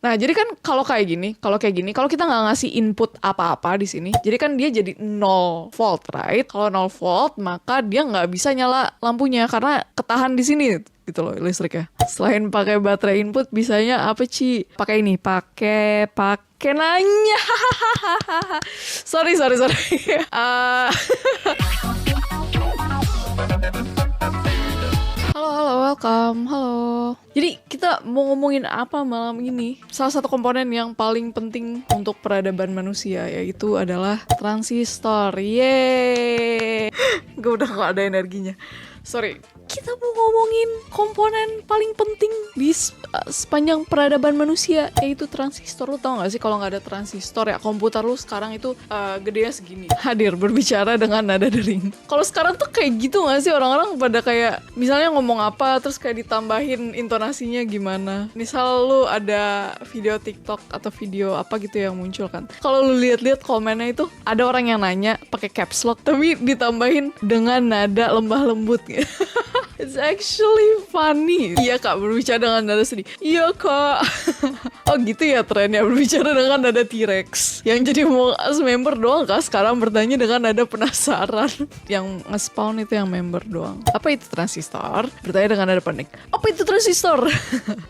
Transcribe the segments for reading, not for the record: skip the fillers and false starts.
Nah, jadi kan kalau kayak gini, kalau kita nggak ngasih input apa-apa di sini, jadi kan dia jadi 0 volt, right? Kalau 0 volt, maka dia nggak bisa nyala lampunya karena ketahan di sini gitu loh listriknya. Selain pakai baterai input, bisanya apa Ci? Pakai ini, pakai nanya. sorry. Eh, halo, welcome. Halo. Jadi kita mau ngomongin apa malam ini? Salah satu komponen yang paling penting untuk peradaban manusia yaitu adalah transistor. Yeay. Gue udah gak ada energinya. Sorry. Kita mau ngomongin komponen paling penting di sepanjang peradaban manusia, yaitu transistor. Lu tau gak sih kalau nggak ada transistor ya komputer lu sekarang itu gedenya segini. Hadir berbicara dengan nada dering. Kalau sekarang tuh kayak gitu gak sih, orang-orang pada kayak misalnya ngomong apa terus kayak ditambahin intonasinya gimana. Misal lu ada video TikTok atau video apa gitu yang muncul kan. Kalau lu lihat-lihat komennya itu ada orang yang nanya pakai caps lock tapi ditambahin dengan nada lembah lembut gitu. It's actually funny. Iya kak, berbicara dengan nada sedih. Iya kak. Oh gitu ya trennya, berbicara dengan nada T-Rex. Yang jadi mau member doang kak sekarang bertanya dengan nada penasaran. Yang nge-spawn itu yang member doang. Apa itu transistor? Bertanya dengan nada panik. Apa itu transistor?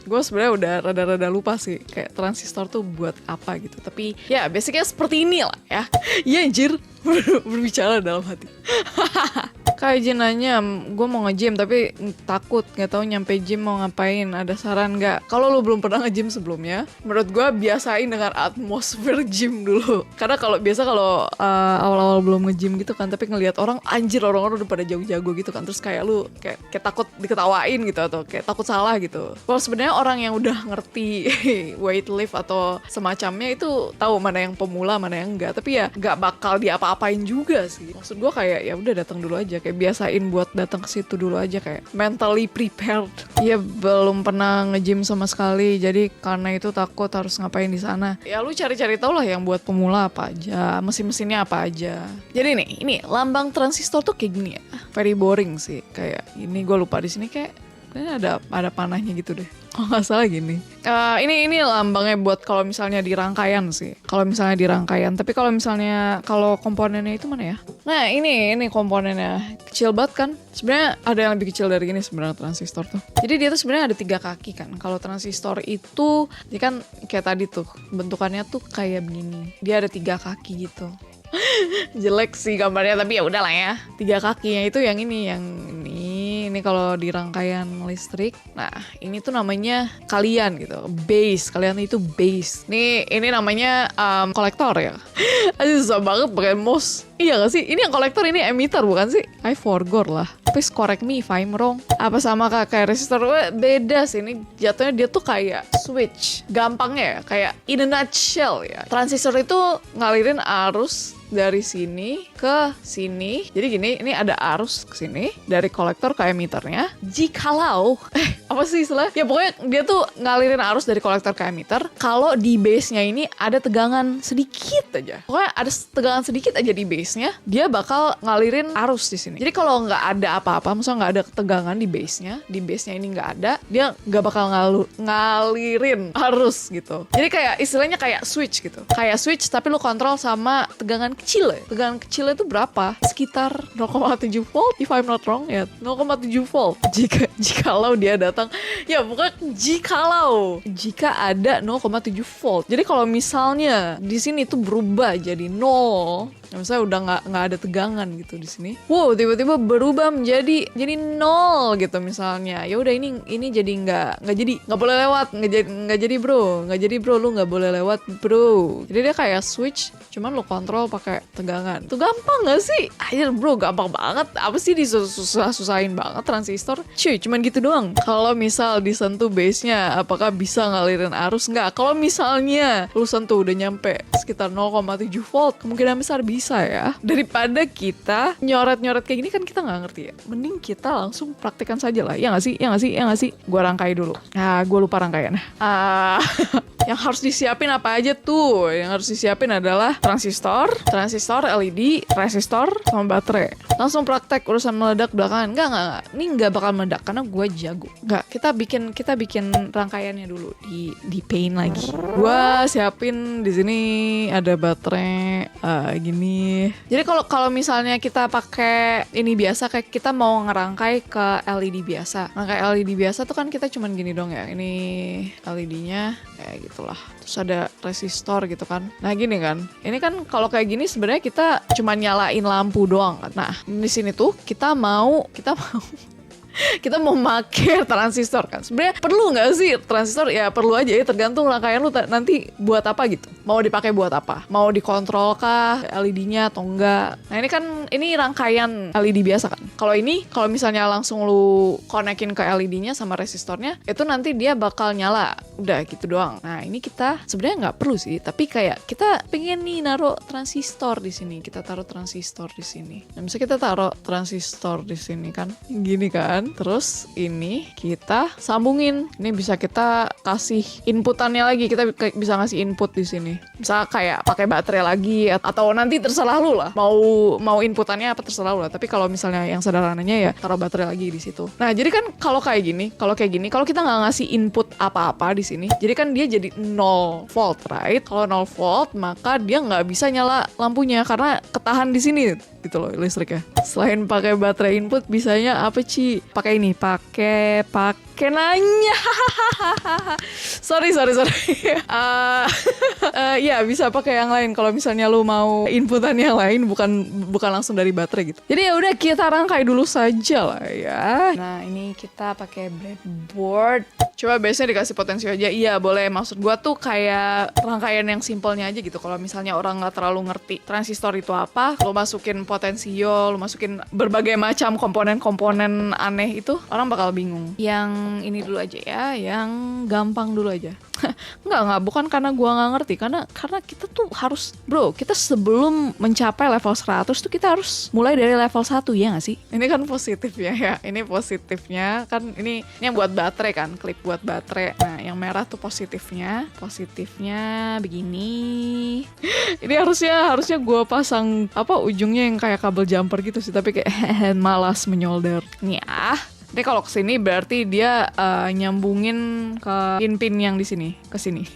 Gue sebenarnya udah rada-rada lupa sih kayak transistor tuh buat apa gitu. Tapi ya basicnya seperti ini lah ya. Iya anjir. Berbicara dalam hati. Kayak Jin nanya, gue mau nge-gym tapi takut, gak tahu nyampe gym mau ngapain. Ada saran gak? Kalau lo belum pernah nge-gym sebelumnya, menurut gue biasain dengan atmosfer gym dulu. Karena kalau awal-awal belum nge-gym gitu kan, tapi ngelihat orang, anjir orang-orang udah pada jago-jago gitu kan. Terus kayak lu kayak takut diketawain gitu atau kayak takut salah gitu. Kalau sebenarnya orang yang udah ngerti weight lift atau semacamnya itu tahu mana yang pemula, mana yang enggak. Tapi ya gak bakal diapa-apain juga sih. Maksud gue kayak ya udah datang dulu aja, kayak biasain buat datang ke situ dulu aja, kayak mentally prepared. Ya belum pernah nge-gym sama sekali, jadi karena itu takut harus ngapain di sana. Ya lu cari-cari tau lah yang buat pemula apa aja, mesin-mesinnya apa aja. Jadi nih, ini lambang transistor tuh kayak gini ya. Very boring sih, kayak ini gue lupa di sini kayak ada panahnya gitu deh. Oh nggak salah gini. Ini lambangnya buat kalau misalnya di rangkaian sih. Kalau misalnya di rangkaian. Tapi kalau komponennya itu mana ya? Nah ini komponennya kecil banget kan. Sebenarnya ada yang lebih kecil dari ini sebenarnya transistor tuh. Jadi dia tuh sebenarnya ada 3 kaki kan. Kalau transistor itu, dia kan kayak tadi tuh bentukannya tuh kayak begini. Dia ada 3 kaki gitu. Jelek sih gambarnya tapi ya udahlah ya. 3 kakinya itu yang ini kalau di rangkaian listrik. Nah, ini tuh namanya kalian gitu. Base, kalian itu base. Ini namanya kolektor ya. Aduh susah banget pakai mouse. Iya gak sih? Ini yang kolektor, ini emitter bukan sih? I forgot lah. Please correct me if I'm wrong. Apa sama kayak resistor? Beda sih, ini jatuhnya dia tuh kayak switch. Gampangnya ya, kayak in a nutshell ya. Transistor itu ngalirin arus dari sini ke sini. Jadi gini, ini ada arus ke sini dari kolektor ke emitternya. Jikalau apa sih istilah? Ya pokoknya dia tuh ngalirin arus dari kolektor ke emitter. Kalau di base-nya ini ada tegangan sedikit aja. Pokoknya ada tegangan sedikit aja di base-nya, dia bakal ngalirin arus di sini. Jadi kalau nggak ada apa-apa, misalnya nggak ada ketegangan di base-nya ini nggak ada, dia nggak bakal ngalirin arus gitu. Jadi kayak istilahnya kayak switch gitu. Kayak switch tapi lu kontrol sama tegangan kecil ya. Tegangan kecilnya itu berapa? Sekitar 0,7 volt if I'm not wrong ya. 0,7 volt. Jikalau dia datang, ya pokoknya jika ada 0,7 volt. Jadi kalau misalnya di sini tuh berubah jadi 0, misalnya udah nggak ada tegangan gitu di sini. Wow, tiba-tiba berubah menjadi 0 gitu misalnya. Ya udah ini jadi nggak boleh lewat, nggak jadi bro, lu nggak boleh lewat bro. Jadi dia kayak switch, cuman lu kontrol pakai tegangan. Tuh gampang nggak sih? Ayo bro, gampang banget. Apa sih disusah-susahin banget transistor? Cuy, cuman gitu doang. Kalau misal disentuh base-nya, apakah bisa ngalirin arus? Nggak. Kalau misalnya lu sentuh udah nyampe sekitar 0,7 volt, kemungkinan besar bisa ya. Daripada kita nyoret-nyoret kayak gini kan kita nggak ngerti ya. Mending kita langsung praktekkan saja lah. Ya nggak sih? Gua rangkai dulu. Nah, gua lupa rangkaiannya. Yang harus disiapin apa aja tuh? Yang harus disiapin adalah transistor transistor, LED, resistor, sama baterai. Langsung praktek urusan meledak belakangan. Enggak. Ini nggak bakal meledak karena gue jago. Enggak, kita bikin rangkaiannya dulu di paint lagi. Gue siapin di sini ada baterai gini. Jadi kalau misalnya kita pakai ini biasa, kayak kita mau ngerangkai ke LED biasa. Rangkai LED biasa tuh kan kita cuman gini dong ya. Ini LED-nya kayak gitulah. Terus ada resistor gitu kan. Nah gini kan. Ini kan kalau kayak gini sebenarnya kita cuma nyalain lampu doang kan. Nah di sini tuh kita mau kita mau pakai transistor kan. Sebenarnya perlu nggak sih transistor? Ya perlu aja ya, tergantung rangkaian lu nanti buat apa gitu. Mau dipakai buat apa? Mau dikontrol kah LED-nya atau enggak? Nah ini rangkaian LED biasa kan. Kalau misalnya langsung lu konekin ke LED-nya sama resistornya, itu nanti dia bakal nyala. Udah gitu doang. Nah ini kita sebenarnya nggak perlu sih, tapi kayak kita pengen nih naruh transistor di sini. Kita taruh transistor di sini. Nah misalnya kita taruh transistor di sini kan, gini kan. Terus ini kita sambungin. Ini bisa kita kasih inputannya lagi. Kita bisa ngasih input di sini. Misal kayak pakai baterai lagi atau nanti terserah lu lah. Mau inputannya apa terserah lu lah. Tapi kalau misalnya yang sederhananya ya taruh baterai lagi di situ. Nah, jadi kan kalau kita nggak ngasih input apa-apa di sini. Jadi kan dia jadi 0 volt, right? Kalau 0 volt, maka dia nggak bisa nyala lampunya karena ketahan di sini gitu loh listriknya. Selain pakai baterai input, bisanya apa Ci? Pakai nanya. sorry. Ya bisa pakai yang lain kalau misalnya lu mau inputan yang lain bukan langsung dari baterai gitu. Jadi ya udah kita rangkai dulu saja lah ya. Nah ini kita pakai breadboard. Coba biasanya dikasih potensio aja. Iya boleh. Maksud gua tuh kayak rangkaian yang simpelnya aja gitu. Kalau misalnya orang nggak terlalu ngerti transistor itu apa, lu masukin potensio, lu masukin berbagai macam komponen-komponen aneh itu, orang bakal bingung. Yang ini dulu aja ya, yang gampang dulu aja. Enggak, bukan karena gua nggak ngerti, karena kita tuh harus, kita sebelum mencapai level 100 tuh kita harus mulai dari level 1 ya nggak sih? Ini kan positifnya ya, ini positifnya kan ini yang buat baterai kan, klip buat baterai. Nah yang merah tuh positifnya begini. Ini harusnya gua pasang ujungnya yang kayak kabel jumper gitu sih, tapi kayak malas menyolder. Nih Ini kalau kesini berarti dia nyambungin ke pin-pin yang di sini, ke sini.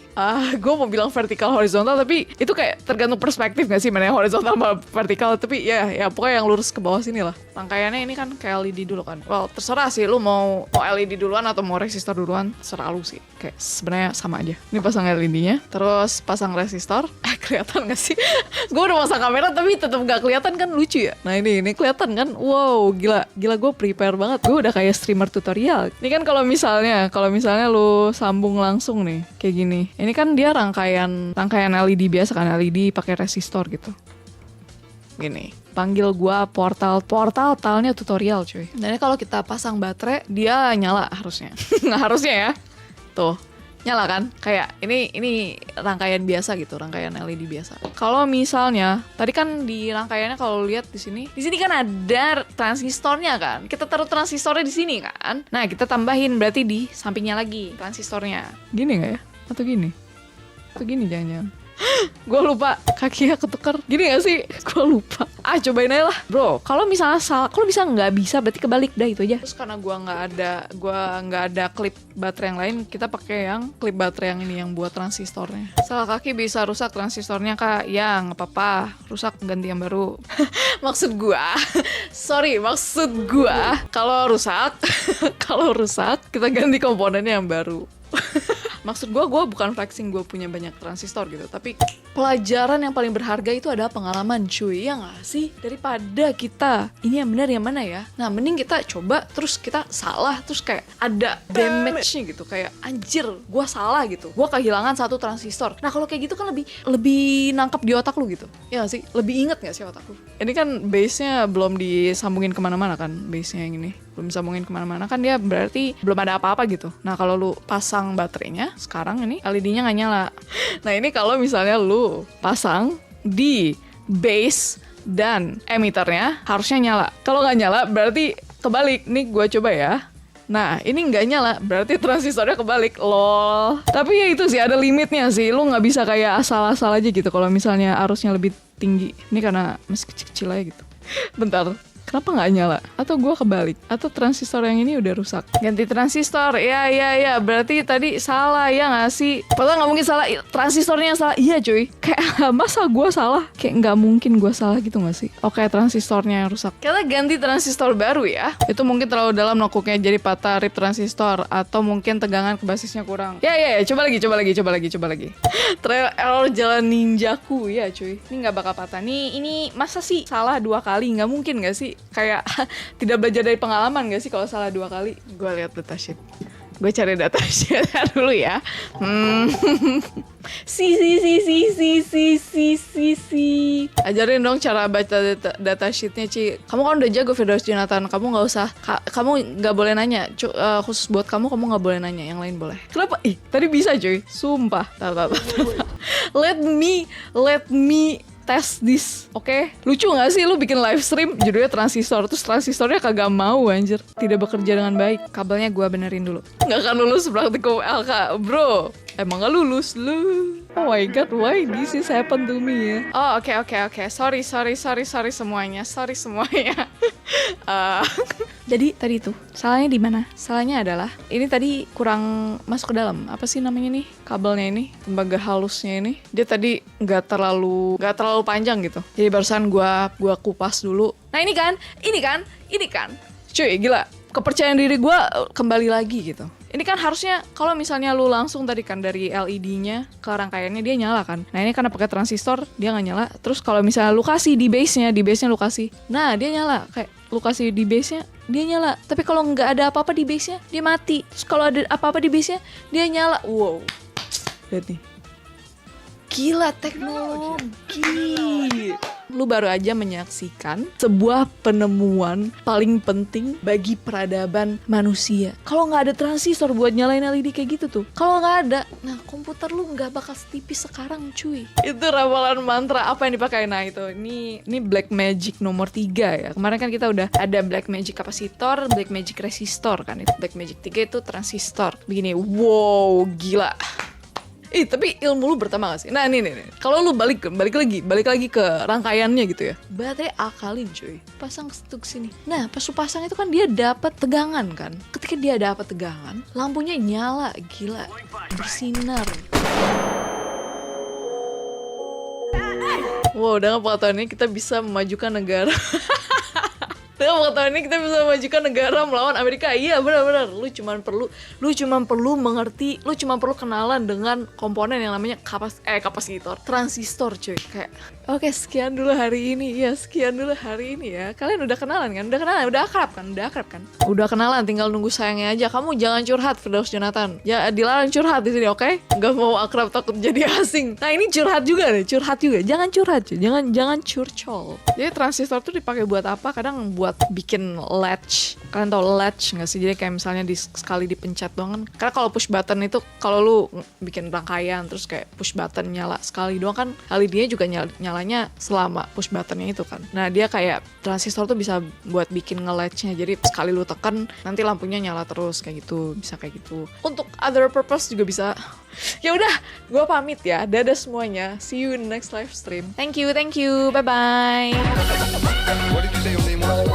Gue mau bilang vertikal horizontal, tapi itu kayak tergantung perspektif gak sih, mana yang horizontal sama vertikal. Tapi ya pokoknya yang lurus ke bawah sini lah. Rangkaiannya ini kan kayak LED dulu kan. Well terserah sih, lu mau LED duluan atau mau resistor duluan, terserah lu sih. Kayak sebenarnya sama aja. Ini pasang LED-nya, terus pasang resistor. Kelihatan gak sih? Gue udah pasang kamera tapi tetap gak kelihatan kan, lucu ya. Nah ini kelihatan kan? Wow, gila gue prepare banget. Gue udah kayak streamer tutorial. Ini kan kalau misalnya lu sambung langsung nih kayak gini. Ini kan dia rangkaian LED biasa kan, LED pakai resistor gitu. Gini. Panggil gua portalnya tutorial cuy. Dan kalau kita pasang baterai dia nyala harusnya. Nggak harusnya ya. Tuh. Nyala kan? Kayak ini rangkaian biasa gitu, rangkaian LED biasa. Kalau misalnya tadi kan di rangkaiannya kalau lihat di sini kan ada transistornya kan. Kita taruh transistornya di sini kan. Nah, kita tambahin berarti di sampingnya lagi transistornya. Gini enggak ya? Atau gini? Atau gini jangan-jangan. Gue lupa, kakinya ketukar. Gini gak sih? Gue lupa. Cobain aja lah. Bro, kalau misalnya salah, kalau bisa nggak bisa berarti kebalik dah, itu aja. Terus karena gue nggak ada klip baterai yang lain, kita pakai yang klip baterai yang ini yang buat transistornya. Salah kaki bisa rusak transistornya kak. Ya nggak apa-apa, rusak ganti yang baru. maksud gue kalau rusak kita ganti komponennya yang baru. Maksud gue bukan flexing gue punya banyak transistor gitu, tapi pelajaran yang paling berharga itu adalah pengalaman cuy, ya gak sih? Daripada kita ini yang benar yang mana ya. Nah mending kita coba terus kita salah, terus kayak ada damage-nya gitu, kayak anjir gue salah gitu, gue kehilangan satu transistor. Nah kalau kayak gitu kan lebih nangkep di otak lu gitu, ya gak sih? Lebih inget gak sih otak lu? Ini kan base-nya belum disambungin kemana-mana kan, base-nya yang ini belum disambungin kemana-mana kan, dia berarti belum ada apa-apa gitu. Nah kalau lu pasang baterainya sekarang ini LED-nya nggak nyala. Nah ini kalau misalnya lu pasang di base dan emitternya harusnya nyala. Kalau nggak nyala berarti kebalik. Nih gue coba ya. Nah, ini nggak nyala, berarti transistornya kebalik. Lol. Tapi ya itu sih, ada limitnya sih. Lu nggak bisa kayak asal-asal aja gitu kalau misalnya arusnya lebih tinggi. Ini karena masih kecil-kecil aja gitu. Bentar. Kenapa nggak nyala? Atau gue kebalik? Atau transistor yang ini udah rusak? Ganti transistor. Ya. Berarti tadi salah ya nggak sih? Padahal nggak mungkin salah. Transistornya yang salah. Iya cuy. Kayak masa gue salah? Kayak nggak mungkin gue salah gitu nggak sih? Oke, transistornya yang rusak. Kita ganti transistor baru ya. Itu mungkin terlalu dalam nokuknya jadi patah rip transistor. Atau mungkin tegangan ke basisnya kurang. Ya. Coba lagi. Trial error jalan ninjaku. Ya cuy. Ini nggak bakal patah. Ini masa sih salah 2 kali? Nggak mungkin nggak sih? Kayak tidak belajar dari pengalaman gak sih kalau salah 2 kali? Gue lihat datasheet. Gue cari datasheet dulu ya. Ajarin dong cara baca datasheetnya, Ci. Kamu kan udah jago, Firdaus Jonathan. Kamu nggak usah. Kamu nggak boleh nanya. Khusus buat kamu nggak boleh nanya. Yang lain boleh. Kenapa? Tadi bisa, cuy. Sumpah. Let me test this, oke? Lucu gak sih lu bikin live stream judulnya transistor, terus transistornya kagak mau anjir, tidak bekerja dengan baik. Kabelnya gua benerin dulu. Nggak akan lulus praktikum LK, bro. Emang gak lulus lu? Oh my god, why this is happen to me ya? Oh oke. Sorry semuanya. Jadi tadi tuh salahnya di mana? Salahnya adalah ini tadi kurang masuk ke dalam. Apa sih namanya nih? Kabelnya ini, tembaga halusnya ini. Dia tadi nggak terlalu panjang gitu. Jadi barusan gua kupas dulu. Nah ini kan. Cuy, gila. Kepercayaan diri gua kembali lagi gitu. Ini kan harusnya kalau misalnya lu langsung tadi kan dari LED-nya ke rangkaiannya dia nyala kan. Nah ini karena pakai transistor dia nggak nyala. Terus kalau misalnya lu kasih di base-nya lu kasih. Nah dia nyala. Kayak lu kasih di base-nya dia nyala. Tapi kalau nggak ada apa-apa di base-nya dia mati. Terus kalau ada apa-apa di base-nya dia nyala. Wow. Lihat nih. Gila teknologi. Lu baru aja menyaksikan sebuah penemuan paling penting bagi peradaban manusia. Kalau nggak ada transistor buat nyalain LED kayak gitu tuh, kalau nggak ada, nah komputer lu nggak bakal setipis sekarang cuy. Itu ramalan mantra apa yang dipakai? Nah itu, ini Black Magic nomor 3 ya. Kemarin kan kita udah ada Black Magic kapasitor, Black Magic resistor kan. Itu Black Magic 3 itu transistor. Begini, wow gila. Tapi ilmu lu bertambah gak sih? Nah nih. Kalau lu balik lagi ke rangkaiannya gitu ya. Baterai akalin cuy. Pasang stuk sini. Nah pas lu pasang itu kan dia dapat tegangan kan. Ketika dia dapat tegangan, lampunya nyala, gila. Bersinar. Wow, dengan pengetahuan ini kita bisa memajukan negara. Dengan pengetahuan ini kita bisa memajukan negara melawan Amerika. Iya benar. Lu cuma perlu mengerti, lu cuma perlu kenalan dengan komponen yang namanya kapasitor, transistor cuy. Kayak oke, sekian dulu hari ini ya. Kalian udah kenalan kan? Udah akrab kan? Udah kenalan, tinggal nunggu sayangnya aja. Kamu jangan curhat, Firdaus Jonathan. Ya dilarang curhat di sini, oke? Gak mau akrab, takut jadi asing. Nah ini curhat juga. Jangan curhat cuy. Jangan curcol. Jadi transistor tuh dipakai buat apa? Kadang buat bikin latch. Kalian tau latch nggak sih? Jadi kayak misalnya sekali dipencet doang kan. Karena kalau push button itu kalau lu bikin rangkaian terus kayak push button nyala sekali doang kan, LED-nya juga nyalanya selama push buttonnya itu kan. Nah dia kayak transistor tuh bisa buat bikin nge-latch-nya. Jadi sekali lu tekan nanti lampunya nyala terus kayak gitu. Bisa kayak gitu. Untuk other purpose juga bisa. Ya udah, gue pamit ya. Dadah semuanya. See you in the next live stream. Thank you. Bye bye. What did you say your name was?